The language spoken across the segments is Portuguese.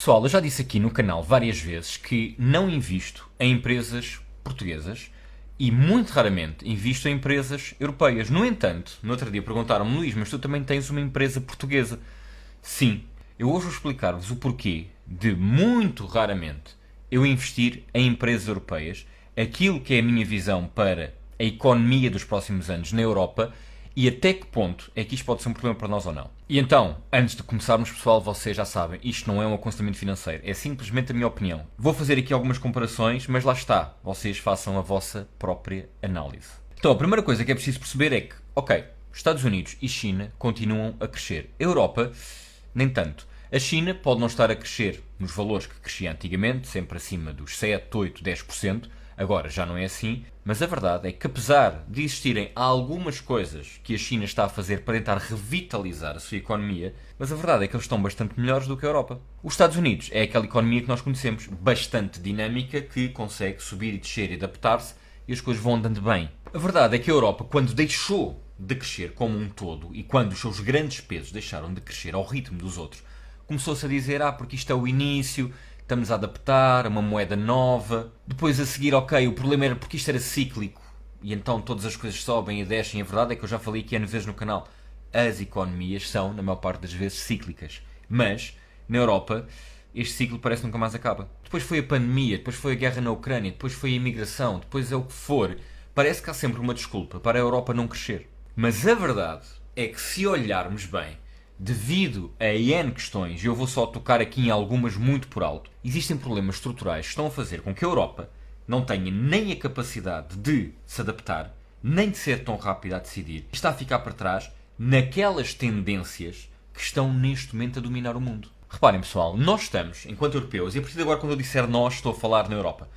Pessoal, eu já disse aqui no canal várias vezes que não invisto em empresas portuguesas e muito raramente invisto em empresas europeias. No entanto, no outro dia perguntaram-me: Luís, mas tu também tens uma empresa portuguesa? Sim, eu hoje vou explicar-vos o porquê de muito raramente eu investir em empresas europeias, aquilo que é a minha visão para a economia dos próximos anos na Europa e até que ponto é que isto pode ser um problema para nós ou não. E então, antes de começarmos, pessoal, vocês já sabem, isto não é um aconselhamento financeiro, é simplesmente a minha opinião. Vou fazer aqui algumas comparações, mas lá está, vocês façam a vossa própria análise. Então, a primeira coisa que é preciso perceber é que, ok, Estados Unidos e China continuam a crescer. A Europa, nem tanto. A China pode não estar a crescer nos valores que crescia antigamente, sempre acima dos 7, 8, 10%, agora já não é assim, mas a verdade é que apesar de existirem algumas coisas que a China está a fazer para tentar revitalizar a sua economia, mas a verdade é que eles estão bastante melhores do que a Europa. Os Estados Unidos é aquela economia que nós conhecemos, bastante dinâmica, que consegue subir e descer e adaptar-se e as coisas vão andando bem. A verdade é que a Europa, quando deixou de crescer como um todo e quando os seus grandes pesos deixaram de crescer ao ritmo dos outros, começou-se a dizer, porque isto é o início, estamos a adaptar a uma moeda nova. Depois a seguir, ok, o problema era porque isto era cíclico e então todas as coisas sobem e descem. A verdade é que eu já falei aqui N vezes no canal, as economias são, na maior parte das vezes, cíclicas. Mas, na Europa, este ciclo parece que nunca mais acaba. Depois foi a pandemia, depois foi a guerra na Ucrânia, depois foi a imigração, depois é o que for. Parece que há sempre uma desculpa para a Europa não crescer. Mas a verdade é que se olharmos bem, devido a N questões, e eu vou só tocar aqui em algumas muito por alto, existem problemas estruturais que estão a fazer com que a Europa não tenha nem a capacidade de se adaptar, nem de ser tão rápida a decidir. Está a ficar para trás naquelas tendências que estão neste momento a dominar o mundo. Reparem, pessoal, nós estamos, enquanto europeus, e a partir de agora quando eu disser nós, estou a falar na Europa,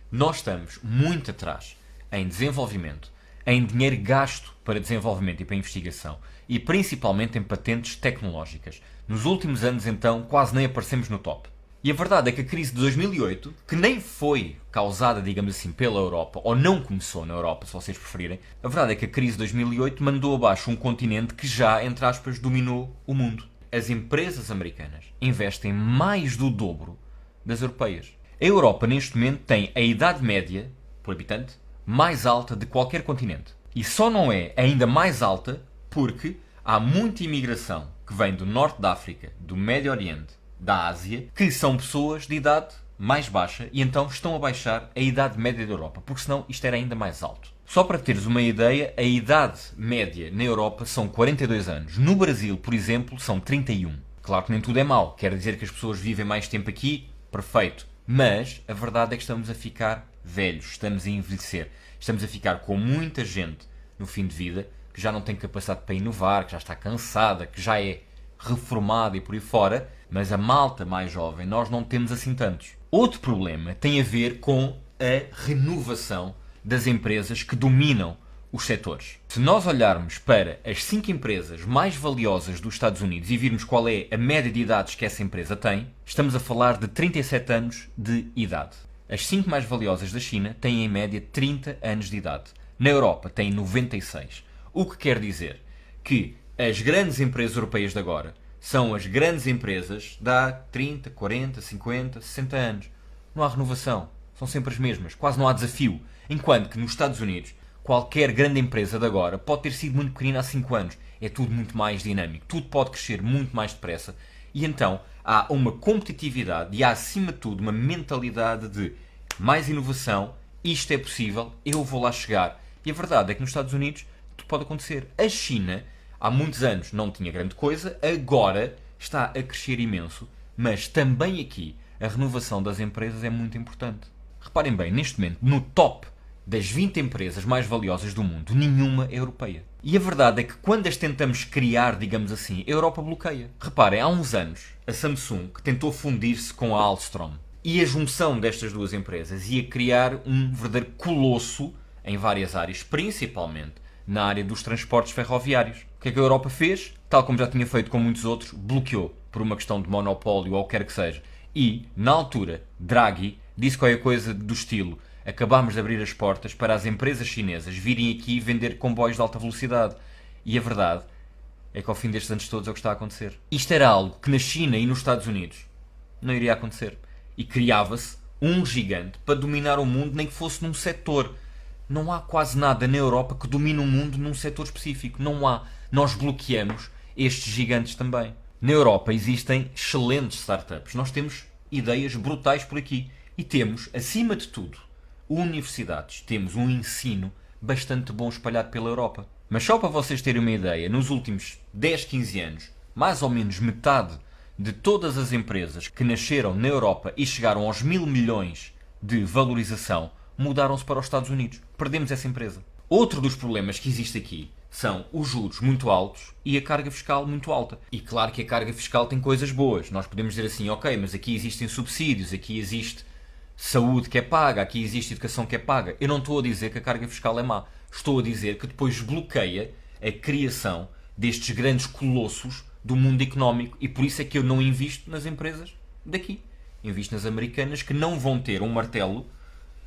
nós estamos muito atrás em desenvolvimento, em dinheiro gasto para desenvolvimento e para investigação e principalmente em patentes tecnológicas. Nos últimos anos, então, quase nem aparecemos no top. E a verdade é que a crise de 2008, que nem foi causada, digamos assim, pela Europa, ou não começou na Europa, se vocês preferirem, a verdade é que a crise de 2008 mandou abaixo um continente que já, entre aspas, dominou o mundo. As empresas americanas investem mais do dobro das europeias. A Europa, neste momento, tem a idade média, por habitante, mais alta de qualquer continente. E só não é ainda mais alta porque há muita imigração que vem do Norte da África, do Médio Oriente, da Ásia, que são pessoas de idade mais baixa e então estão a baixar a idade média da Europa, porque senão isto era ainda mais alto. Só para teres uma ideia, a idade média na Europa são 42 anos. No Brasil, por exemplo, são 31. Claro que nem tudo é mau. Quer dizer que as pessoas vivem mais tempo aqui? Perfeito. Mas a verdade é que estamos a ficar velhos, estamos a envelhecer. Estamos a ficar com muita gente no fim de vida que já não tem capacidade para inovar, que já está cansada, que já é reformada e por aí fora, mas a malta mais jovem nós não temos assim tantos. Outro problema tem a ver com a renovação das empresas que dominam os setores. Se nós olharmos para as 5 empresas mais valiosas dos Estados Unidos e virmos qual é a média de idades que essa empresa tem, estamos a falar de 37 anos de idade. As 5 mais valiosas da China têm em média 30 anos de idade. Na Europa têm 96. O que quer dizer que as grandes empresas europeias de agora são as grandes empresas de há 30, 40, 50, 60 anos. Não há renovação. São sempre as mesmas. Quase não há desafio. Enquanto que nos Estados Unidos, qualquer grande empresa de agora pode ter sido muito pequenina há 5 anos. É tudo muito mais dinâmico. Tudo pode crescer muito mais depressa. E então há uma competitividade e há, acima de tudo, uma mentalidade de mais inovação. Isto é possível. Eu vou lá chegar. E a verdade é que nos Estados Unidos tudo pode acontecer. A China, há muitos anos, não tinha grande coisa. Agora está a crescer imenso. Mas também aqui a renovação das empresas é muito importante. Reparem bem, neste momento, no top das 20 empresas mais valiosas do mundo, nenhuma é europeia. E a verdade é que quando as tentamos criar, digamos assim, a Europa bloqueia. Reparem, há uns anos, a Samsung que tentou fundir-se com a Alstom e a junção destas duas empresas ia criar um verdadeiro colosso em várias áreas, principalmente na área dos transportes ferroviários. O que é que a Europa fez? Tal como já tinha feito com muitos outros, bloqueou por uma questão de monopólio ou o que quer que seja. E, na altura, Draghi disse qualquer coisa do estilo: acabámos de abrir as portas para as empresas chinesas virem aqui vender comboios de alta velocidade. E a verdade é que ao fim destes anos todos é o que está a acontecer. Isto era algo que na China e nos Estados Unidos Não iria acontecer. E criava-se um gigante para dominar o mundo, nem que fosse num setor. Não há quase nada na Europa que domine o mundo num setor específico. Não há. Nós bloqueamos estes gigantes também. Na Europa existem excelentes startups. Nós temos ideias brutais por aqui. E temos, acima de tudo, universidades. Temos um ensino bastante bom espalhado pela Europa. Mas só para vocês terem uma ideia, nos últimos 10, 15 anos, mais ou menos metade de todas as empresas que nasceram na Europa e chegaram aos 1.000 milhões de valorização mudaram-se para os Estados Unidos. Perdemos essa empresa. Outro dos problemas que existe aqui são os juros muito altos e a carga fiscal muito alta. E claro que a carga fiscal tem coisas boas. Nós podemos dizer assim, ok, mas aqui existem subsídios, aqui existe saúde que é paga, aqui existe educação que é paga. Eu não estou a dizer que a carga fiscal é má. Estou a dizer que depois bloqueia a criação destes grandes colossos do mundo económico e por isso é que eu não invisto nas empresas daqui. Invisto nas americanas que não vão ter um martelo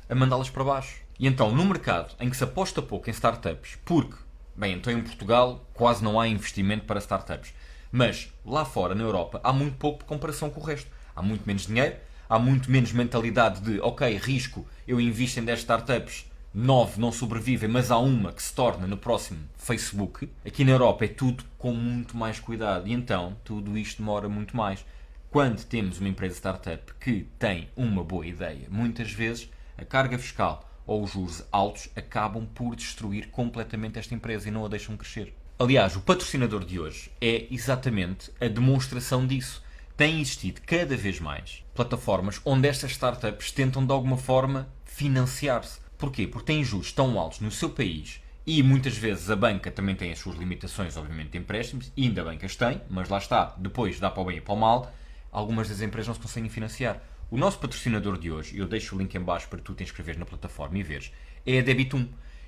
a mandá-las para baixo. E então, no mercado em que se aposta pouco em startups, porque, bem, então em Portugal quase não há investimento para startups, mas lá fora, na Europa, há muito pouco de comparação com o resto. Há muito menos dinheiro, há muito menos mentalidade de, ok, risco, eu invisto em 10 startups, 9 não sobrevivem, mas há uma que se torna no próximo Facebook. Aqui na Europa é tudo com muito mais cuidado e então tudo isto demora muito mais. Quando temos uma empresa startup que tem uma boa ideia, muitas vezes a carga fiscal ou os juros altos acabam por destruir completamente esta empresa e não a deixam crescer. Aliás, o patrocinador de hoje é exatamente a demonstração disso. Tem existido cada vez mais plataformas onde estas startups tentam de alguma forma financiar-se. Porquê? Porque têm juros tão altos no seu país e muitas vezes a banca também tem as suas limitações, obviamente, de empréstimos, e ainda bem que as tem, mas lá está, depois dá para o bem e para o mal, algumas das empresas não se conseguem financiar. O nosso patrocinador de hoje, eu deixo o link em baixo para tu te inscreveres na plataforma e veres, é a Debitum.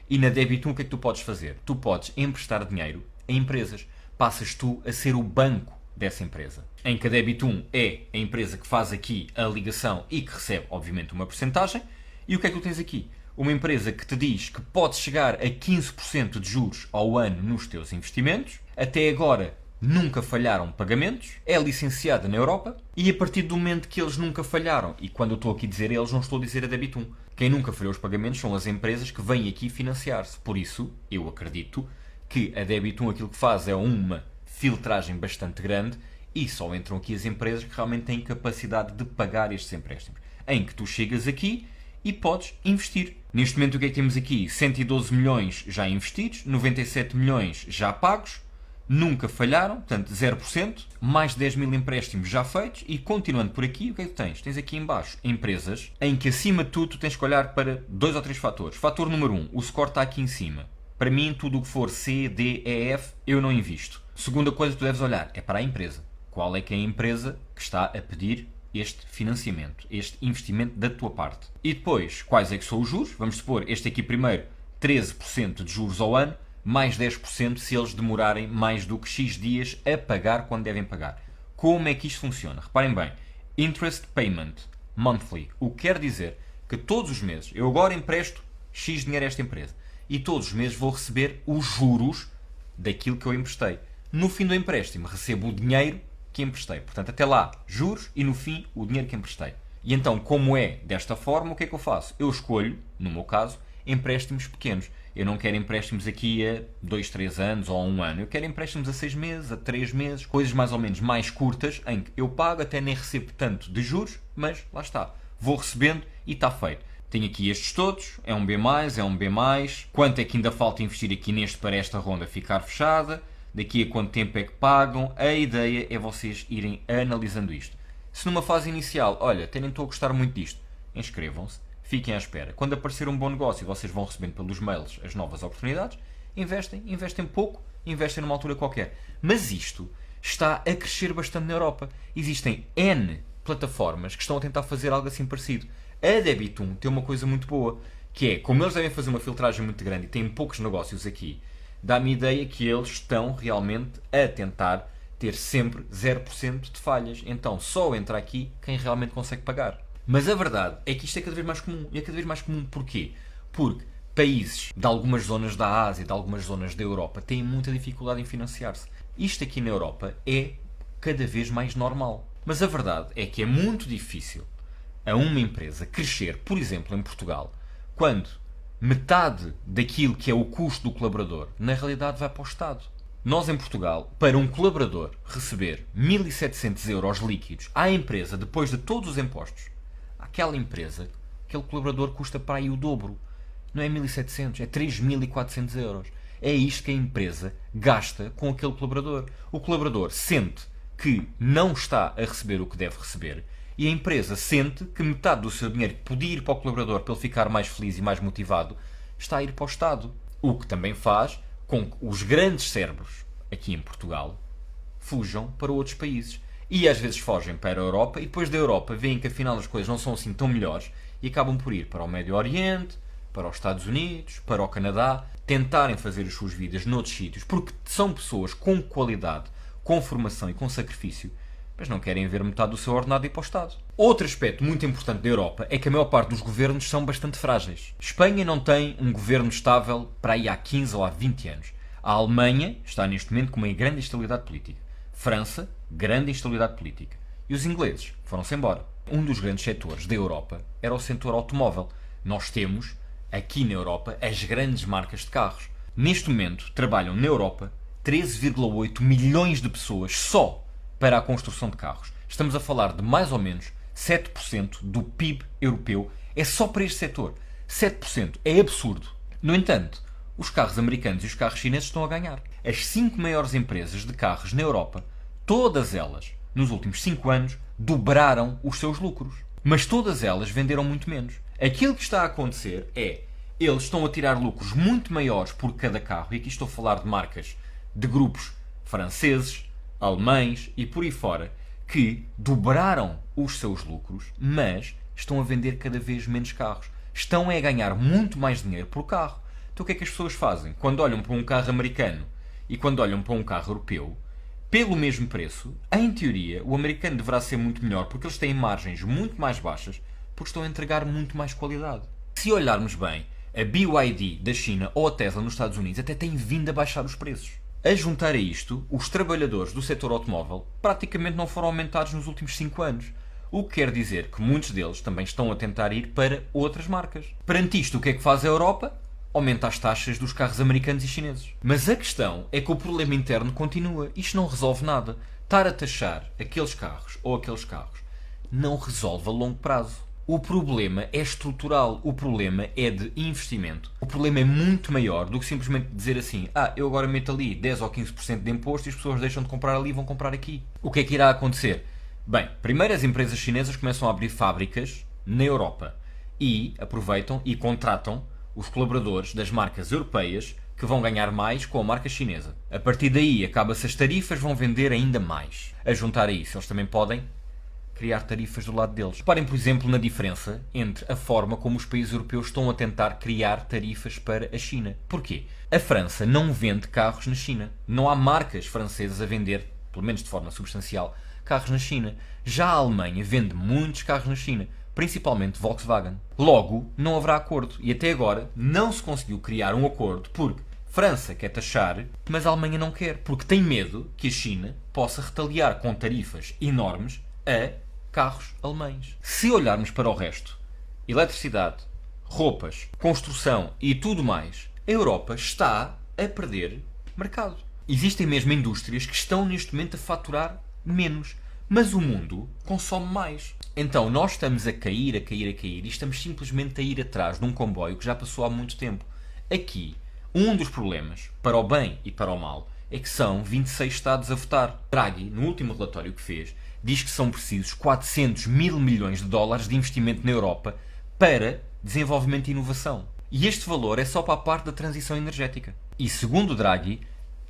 E na Debitum o que é que tu podes fazer? Tu podes emprestar dinheiro a empresas. Passas tu a ser o banco dessa empresa. Em que a Debitum é a empresa que faz aqui a ligação e que recebe, obviamente, uma porcentagem. E o que é que tu tens aqui? Uma empresa que te diz que podes chegar a 15% de juros ao ano nos teus investimentos. Até agora nunca falharam pagamentos, é licenciada na Europa e a partir do momento que eles nunca falharam, e quando eu estou aqui a dizer eles, não estou a dizer a Debitum, quem nunca falhou os pagamentos são as empresas que vêm aqui financiar-se. Por isso, eu acredito que a Debitum aquilo que faz é uma filtragem bastante grande e só entram aqui as empresas que realmente têm capacidade de pagar estes empréstimos. Em que tu chegas aqui e podes investir. Neste momento o que é que temos aqui? 112 milhões já investidos, 97 milhões já pagos, nunca falharam, portanto 0%, mais de 10 mil empréstimos já feitos e continuando por aqui, o que é que tens? Tens aqui em baixo empresas em que acima de tudo tu tens que olhar para 2 ou 3 fatores. Fator número 1, o score está aqui em cima. Para mim tudo o que for C, D, E, F eu não invisto. Segunda coisa que tu deves olhar é para a empresa. Qual é que é a empresa que está a pedir este financiamento, este investimento da tua parte? E depois, quais é que são os juros? Vamos supor, este aqui primeiro, 13% de juros ao ano, mais 10% se eles demorarem mais do que X dias a pagar quando devem pagar. Como é que isto funciona? Reparem bem, interest payment monthly, o que quer dizer que todos os meses, eu agora empresto X dinheiro a esta empresa e todos os meses vou receber os juros daquilo que eu emprestei. No fim do empréstimo recebo o dinheiro que emprestei. Portanto, até lá, juros e no fim, o dinheiro que emprestei. E então, como é desta forma, o que é que eu faço? Eu escolho, no meu caso, empréstimos pequenos. Eu não quero empréstimos aqui a 2, 3 anos ou a 1 ano. Eu quero empréstimos a 6 meses, a 3 meses, coisas mais ou menos mais curtas, em que eu pago, até nem recebo tanto de juros, mas lá está. Vou recebendo e está feito. Tenho aqui estes todos, é um B+, é um B+. Quanto é que ainda falta investir aqui neste para esta ronda ficar fechada? Daqui a quanto tempo é que pagam? A ideia é vocês irem analisando isto. Se numa fase inicial, olha, até nem estou a gostar muito disto, inscrevam-se, fiquem à espera. Quando aparecer um bom negócio e vocês vão recebendo pelos mails as novas oportunidades, investem pouco, investem numa altura qualquer. Mas isto está a crescer bastante na Europa. Existem N plataformas que estão a tentar fazer algo assim parecido. A Debitum tem uma coisa muito boa, que é, como eles devem fazer uma filtragem muito grande e têm poucos negócios aqui, dá-me a ideia que eles estão realmente a tentar ter sempre 0% de falhas. Então só entra aqui quem realmente consegue pagar. Mas a verdade é que isto é cada vez mais comum. E é cada vez mais comum porquê? Porque países de algumas zonas da Ásia, de algumas zonas da Europa, têm muita dificuldade em financiar-se. Isto aqui na Europa é cada vez mais normal. Mas a verdade é que é muito difícil a uma empresa crescer, por exemplo, em Portugal, quando metade daquilo que é o custo do colaborador, na realidade vai para o Estado. Nós em Portugal, para um colaborador receber 1.700 euros líquidos à empresa, depois de todos os impostos, aquela empresa, aquele colaborador custa para aí o dobro. Não é 1.700, é 3.400 euros. É isto que a empresa gasta com aquele colaborador. O colaborador sente que não está a receber o que deve receber e a empresa sente que metade do seu dinheiro que podia ir para o colaborador para ele ficar mais feliz e mais motivado está a ir para o Estado. O que também faz com que os grandes cérebros aqui em Portugal fujam para outros países. E às vezes fogem para a Europa e depois da Europa veem que afinal as coisas não são assim tão melhores e acabam por ir para o Médio Oriente, para os Estados Unidos, para o Canadá, tentarem fazer as suas vidas noutros sítios, porque são pessoas com qualidade, com formação e com sacrifício, mas não querem ver metade do seu ordenado ir para o Estado. Outro aspecto muito importante da Europa é que a maior parte dos governos são bastante frágeis. Espanha não tem um governo estável para aí há 15 ou há 20 anos. A Alemanha está neste momento com uma grande instabilidade política. França, grande instabilidade política. E os ingleses foram-se embora. Um dos grandes setores da Europa era o setor automóvel. Nós temos, aqui na Europa, as grandes marcas de carros. Neste momento, trabalham na Europa 13,8 milhões de pessoas só para a construção de carros. Estamos a falar de mais ou menos 7% do PIB europeu. É só para este setor. 7%. É absurdo. No entanto, os carros americanos e os carros chineses estão a ganhar. As 5 maiores empresas de carros na Europa, todas elas, nos últimos 5 anos, dobraram os seus lucros. Mas todas elas venderam muito menos. Aquilo que está a acontecer é, eles estão a tirar lucros muito maiores por cada carro, e aqui estou a falar de marcas de grupos franceses, alemães e por aí fora, que dobraram os seus lucros, mas estão a vender cada vez menos carros. Estão a ganhar muito mais dinheiro por carro. Então o que é que as pessoas fazem? Quando olham para um carro americano e quando olham para um carro europeu, pelo mesmo preço, em teoria, o americano deverá ser muito melhor porque eles têm margens muito mais baixas porque estão a entregar muito mais qualidade. Se olharmos bem, a BYD da China ou a Tesla nos Estados Unidos até têm vindo a baixar os preços. A juntar a isto, os trabalhadores do setor automóvel praticamente não foram aumentados nos últimos 5 anos. O que quer dizer que muitos deles também estão a tentar ir para outras marcas. Perante isto, o que é que faz a Europa? Aumenta as taxas dos carros americanos e chineses. Mas a questão é que o problema interno continua. Isto não resolve nada. Estar a taxar aqueles carros ou aqueles carros não resolve a longo prazo. O problema é estrutural. O problema é de investimento. O problema é muito maior do que simplesmente dizer assim: eu agora meto ali 10 ou 15% de imposto e as pessoas deixam de comprar ali e vão comprar aqui. O que é que irá acontecer? Bem, primeiro as empresas chinesas começam a abrir fábricas na Europa e aproveitam e contratam os colaboradores das marcas europeias que vão ganhar mais com a marca chinesa. A partir daí, acaba-se as tarifas, vão vender ainda mais. A juntar a isso, eles também podem criar tarifas do lado deles. Reparem, por exemplo, na diferença entre a forma como os países europeus estão a tentar criar tarifas para a China. Porquê? A França não vende carros na China. Não há marcas francesas a vender, pelo menos de forma substancial, carros na China. Já a Alemanha vende muitos carros na China, principalmente Volkswagen. Logo, não haverá acordo. E até agora não se conseguiu criar um acordo porque França quer taxar, mas a Alemanha não quer, porque tem medo que a China possa retaliar com tarifas enormes a carros alemães. Se olharmos para o resto, eletricidade, roupas, construção e tudo mais, a Europa está a perder mercado. Existem mesmo indústrias que estão neste momento a faturar menos, mas o mundo consome mais. Então nós estamos a cair e estamos simplesmente a ir atrás de um comboio que já passou há muito tempo. Aqui, um dos problemas, para o bem e para o mal, é que são 26 Estados a votar. Draghi, no último relatório que fez, diz que são precisos 400 mil milhões de dólares de investimento na Europa para desenvolvimento e inovação. E este valor é só para a parte da transição energética. E segundo Draghi,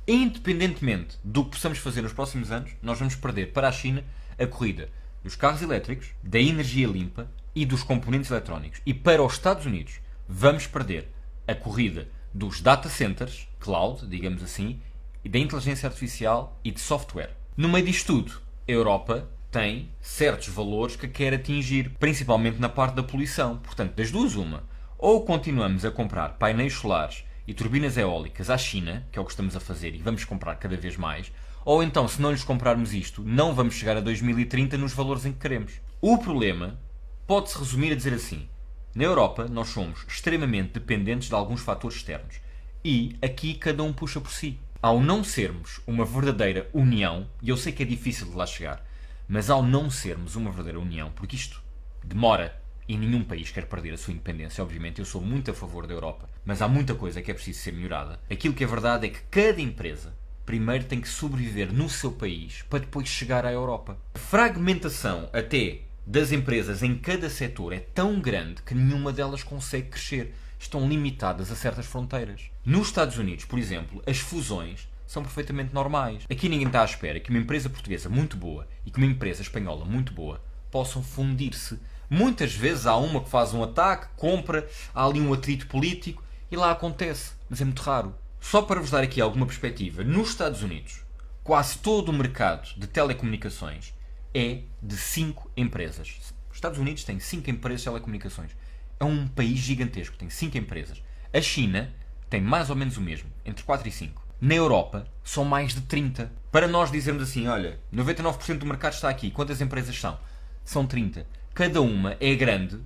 independentemente do que possamos fazer nos próximos anos, nós vamos perder para a China a corrida dos carros elétricos, da energia limpa e dos componentes eletrónicos. E para os Estados Unidos vamos perder a corrida dos data centers, cloud, digamos assim, e da inteligência artificial e de software. No meio disto tudo, a Europa tem certos valores que quer atingir, principalmente na parte da poluição. Portanto, das duas uma, ou continuamos a comprar painéis solares e turbinas eólicas à China, que é o que estamos a fazer e vamos comprar cada vez mais, ou então, se não lhes comprarmos isto, não vamos chegar a 2030 nos valores em que queremos. O problema pode-se resumir a dizer assim: na Europa, nós somos extremamente dependentes de alguns fatores externos. E aqui cada um puxa por si. Ao não sermos uma verdadeira união, e eu sei que é difícil de lá chegar, mas ao não sermos uma verdadeira união, porque isto demora e nenhum país quer perder a sua independência, obviamente eu sou muito a favor da Europa, mas há muita coisa que é preciso ser melhorada. Aquilo que é verdade é que cada empresa primeiro tem que sobreviver no seu país para depois chegar à Europa. A fragmentação até das empresas em cada setor é tão grande que nenhuma delas consegue crescer. Estão limitadas a certas fronteiras. Nos Estados Unidos, por exemplo, as fusões são perfeitamente normais. Aqui ninguém está à espera que uma empresa portuguesa muito boa e que uma empresa espanhola muito boa possam fundir-se. Muitas vezes há uma que faz um ataque, compra, há ali um atrito político e lá acontece, mas é muito raro. Só para vos dar aqui alguma perspectiva, nos Estados Unidos, quase todo o mercado de telecomunicações é de 5 empresas. Os Estados Unidos têm 5 empresas de telecomunicações. É um país gigantesco, tem 5 empresas. A China tem mais ou menos o mesmo, entre 4 e 5. Na Europa são mais de 30. Para nós dizermos assim, olha, 99% do mercado está aqui, quantas empresas são? São 30. Cada uma é grande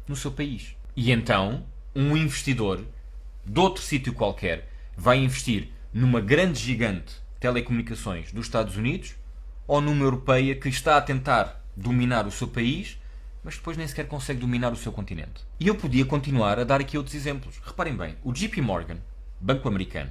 no seu país. E então, um investidor de outro sítio qualquer vai investir numa grande gigante de telecomunicações dos Estados Unidos ou numa europeia que está a tentar dominar o seu país, mas depois nem sequer consegue dominar o seu continente. E eu podia continuar a dar aqui outros exemplos. Reparem bem, o JP Morgan, banco americano,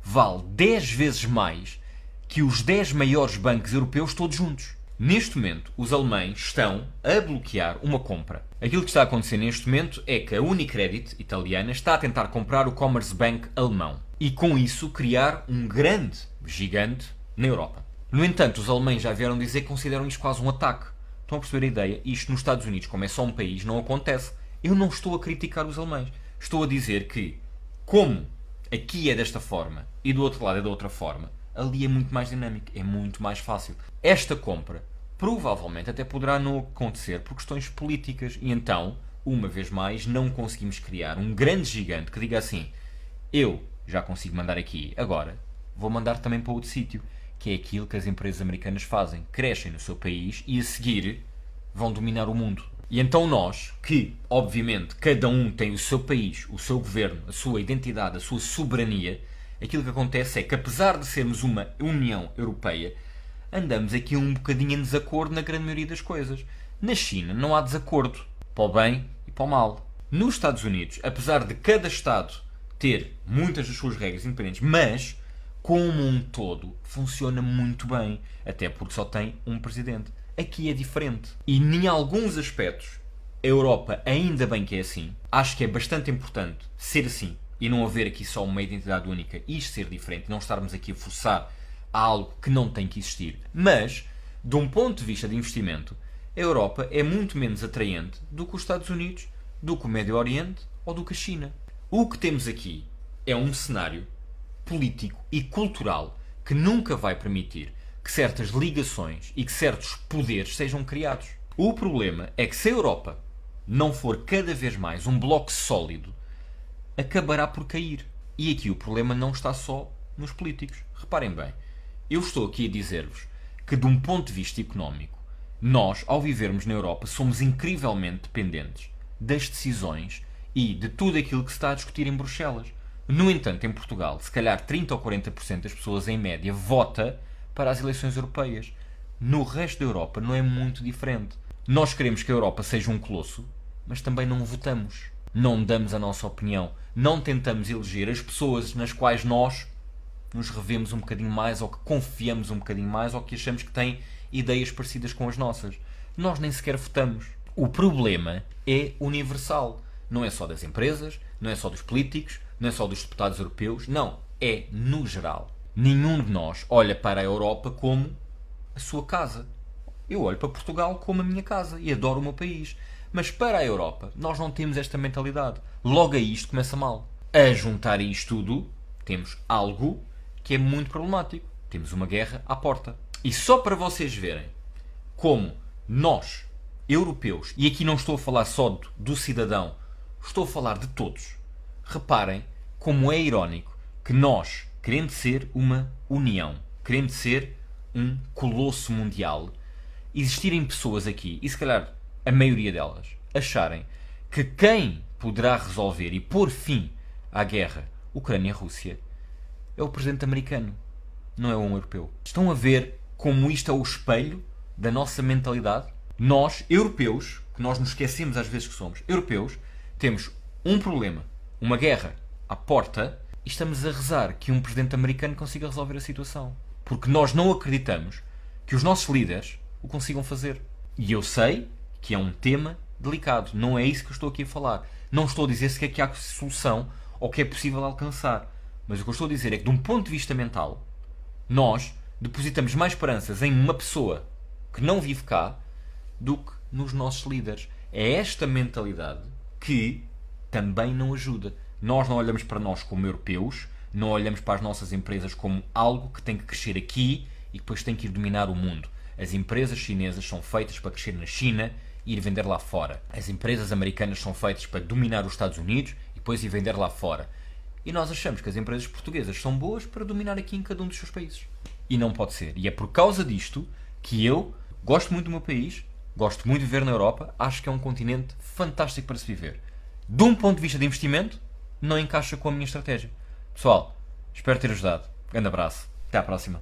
vale 10 vezes mais que os 10 maiores bancos europeus todos juntos. Neste momento, os alemães estão a bloquear uma compra. Aquilo que está a acontecer neste momento é que a Unicredit italiana está a tentar comprar o Commerzbank alemão e com isso criar um grande gigante na Europa. No entanto, os alemães já vieram dizer que consideram isto quase um ataque. Estão a perceber a ideia? Isto nos Estados Unidos, como é só um país, não acontece. Eu não estou a criticar os alemães. Estou a dizer que, como aqui é desta forma e do outro lado é da outra forma, ali é muito mais dinâmico, é muito mais fácil. Esta compra provavelmente até poderá não acontecer por questões políticas e então, uma vez mais, não conseguimos criar um grande gigante que diga assim: eu já consigo mandar aqui, agora vou mandar também para outro sítio. Que é aquilo que as empresas americanas fazem. Crescem no seu país e a seguir vão dominar o mundo. E então nós, que obviamente cada um tem o seu país, o seu governo, a sua identidade, a sua soberania, aquilo que acontece é que apesar de sermos uma União Europeia, andamos aqui um bocadinho em desacordo na grande maioria das coisas. Na China não há desacordo, para o bem e para o mal. Nos Estados Unidos, apesar de cada Estado ter muitas das suas regras independentes, mas como um todo, funciona muito bem, até porque só tem um presidente. Aqui é diferente. E em alguns aspectos, a Europa, ainda bem que é assim, acho que é bastante importante ser assim e não haver aqui só uma identidade única e isto ser diferente, não estarmos aqui a forçar a algo que não tem que existir. Mas, de um ponto de vista de investimento, a Europa é muito menos atraente do que os Estados Unidos, do que o Médio Oriente ou do que a China. O que temos aqui é um cenário político e cultural que nunca vai permitir que certas ligações e que certos poderes sejam criados. O problema é que se a Europa não for cada vez mais um bloco sólido, acabará por cair. E aqui o problema não está só nos políticos. Reparem bem, eu estou aqui a dizer-vos que de um ponto de vista económico, nós, ao vivermos na Europa, somos incrivelmente dependentes das decisões e de tudo aquilo que se está a discutir em Bruxelas. No entanto, em Portugal, se calhar 30 ou 40% das pessoas, em média, vota para as eleições europeias. No resto da Europa não é muito diferente. Nós queremos que a Europa seja um colosso, mas também não votamos. Não damos a nossa opinião. Não tentamos eleger as pessoas nas quais nós nos revemos um bocadinho mais, ou que confiamos um bocadinho mais, ou que achamos que têm ideias parecidas com as nossas. Nós nem sequer votamos. O problema é universal. Não é só das empresas, não é só dos políticos, não é só dos deputados europeus, não, é no geral. Nenhum de nós olha para a Europa como a sua casa. Eu olho para Portugal como a minha casa e adoro o meu país. Mas para a Europa, nós não temos esta mentalidade. Logo aí isto começa mal. A juntar isto tudo, temos algo que é muito problemático. Temos uma guerra à porta. E só para vocês verem como nós, europeus, e aqui não estou a falar só do cidadão, estou a falar de todos. Reparem como é irónico que nós, querendo ser uma união, querendo ser um colosso mundial, existirem pessoas aqui, e se calhar a maioria delas, acharem que quem poderá resolver e pôr fim à guerra Ucrânia-Rússia é o presidente americano, não é um europeu. Estão a ver como isto é o espelho da nossa mentalidade? Nós, europeus, que nós nos esquecemos às vezes que somos europeus, temos um problema, uma guerra à porta, e estamos a rezar que um presidente americano consiga resolver a situação. Porque nós não acreditamos que os nossos líderes o consigam fazer. E eu sei que é um tema delicado. Não é isso que eu estou aqui a falar. Não estou a dizer sequer que há solução ou que é possível alcançar. Mas o que eu estou a dizer é que, de um ponto de vista mental, nós depositamos mais esperanças em uma pessoa que não vive cá do que nos nossos líderes. É esta mentalidade que também não ajuda. Nós não olhamos para nós como europeus, não olhamos para as nossas empresas como algo que tem que crescer aqui e depois tem que ir dominar o mundo. As empresas chinesas são feitas para crescer na China e ir vender lá fora. As empresas americanas são feitas para dominar os Estados Unidos e depois ir vender lá fora. E nós achamos que as empresas portuguesas são boas para dominar aqui em cada um dos seus países. E não pode ser. E é por causa disto que eu gosto muito do meu país, gosto muito de viver na Europa, acho que é um continente fantástico para se viver. De um ponto de vista de investimento, não encaixa com a minha estratégia. Pessoal, espero ter ajudado. Grande abraço. Até à próxima.